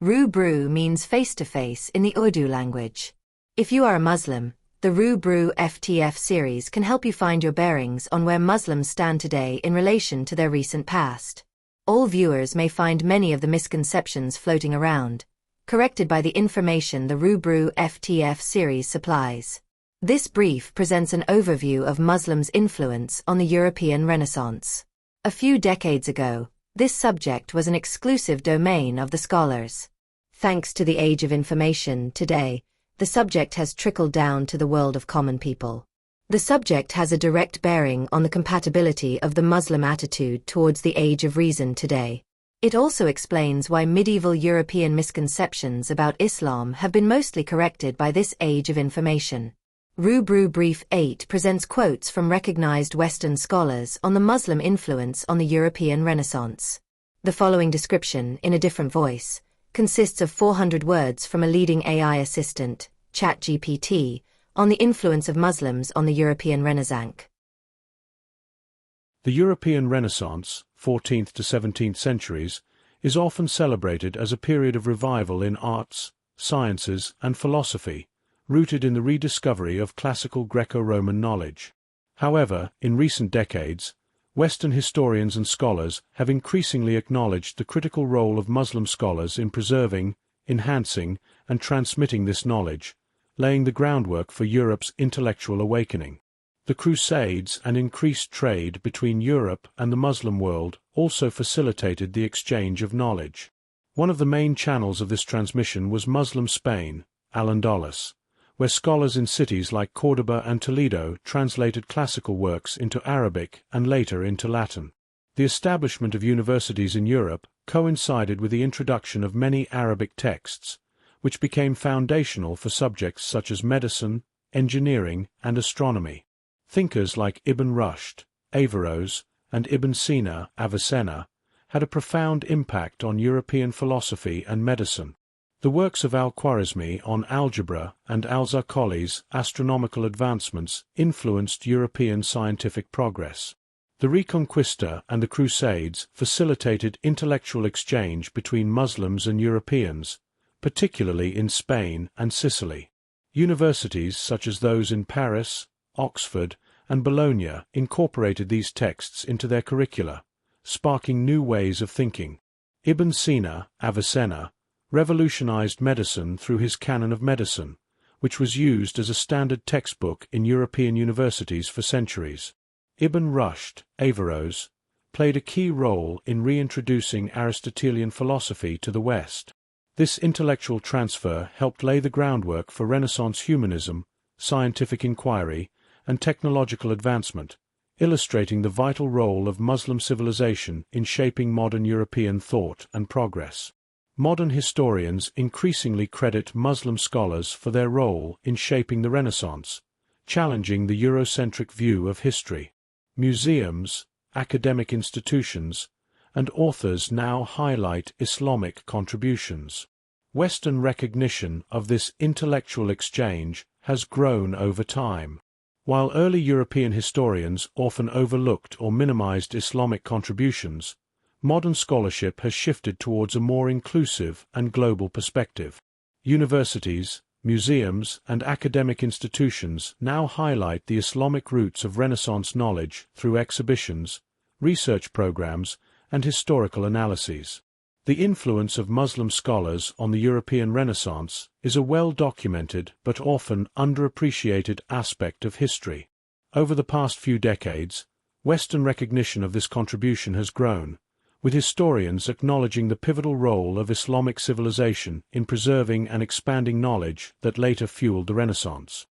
RuBru means face-to-face in the Urdu language. If you are a Muslim, the RuBru-ftf series can help you find your bearings on where Muslims stand today in relation to their recent past. All viewers may find many of the misconceptions floating around, corrected by the information the RuBru-ftf series supplies. This brief presents an overview of Muslims' influence on the European Renaissance. A few decades ago, this subject was an exclusive domain of the scholars. Thanks to the age of information today, the subject has trickled down to the world of common people. The subject has a direct bearing on the compatibility of the Muslim attitude towards the age of reason today. It also explains why medieval European misconceptions about Islam have been mostly corrected by this age of information. RuBru Brief 8 presents quotes from recognized Western scholars on the Muslim influence on the European Renaissance. The following description, in a different voice, consists of 400 words from a leading AI assistant, ChatGPT, on the influence of Muslims on the European Renaissance. The European Renaissance, 14th to 17th centuries, is often celebrated as a period of revival in arts, sciences, and philosophy, rooted in the rediscovery of classical Greco-Roman knowledge. However, in recent decades, Western historians and scholars have increasingly acknowledged the critical role of Muslim scholars in preserving, enhancing, and transmitting this knowledge, laying the groundwork for Europe's intellectual awakening. The Crusades and increased trade between Europe and the Muslim world also facilitated the exchange of knowledge. One of the main channels of this transmission was Muslim Spain, Al-Andalus, where scholars in cities like Córdoba and Toledo translated classical works into Arabic and later into Latin. The establishment of universities in Europe coincided with the introduction of many Arabic texts, which became foundational for subjects such as medicine, engineering, and astronomy. Thinkers like Ibn Rushd, Averroes, and Ibn Sina, Avicenna, had a profound impact on European philosophy and medicine. The works of al-Khwarizmi on algebra and al-Zarqali's astronomical advancements influenced European scientific progress. The Reconquista and the Crusades facilitated intellectual exchange between Muslims and Europeans, particularly in Spain and Sicily. Universities such as those in Paris, Oxford, and Bologna incorporated these texts into their curricula, sparking new ways of thinking. Ibn Sina, Avicenna, revolutionized medicine through his Canon of Medicine, which was used as a standard textbook in European universities for centuries. Ibn Rushd, Averroes, played a key role in reintroducing Aristotelian philosophy to the West. This intellectual transfer helped lay the groundwork for Renaissance humanism, scientific inquiry, and technological advancement, illustrating the vital role of Muslim civilization in shaping modern European thought and progress. Modern historians increasingly credit Muslim scholars for their role in shaping the Renaissance, challenging the Eurocentric view of history. Museums, academic institutions, and authors now highlight Islamic contributions. Western recognition of this intellectual exchange has grown over time. While early European historians often overlooked or minimized Islamic contributions, modern scholarship has shifted towards a more inclusive and global perspective. Universities, museums, and academic institutions now highlight the Islamic roots of Renaissance knowledge through exhibitions, research programs, and historical analyses. The influence of Muslim scholars on the European Renaissance is a well-documented but often underappreciated aspect of history. Over the past few decades, Western recognition of this contribution has grown, with historians acknowledging the pivotal role of Islamic civilization in preserving and expanding knowledge that later fueled the Renaissance.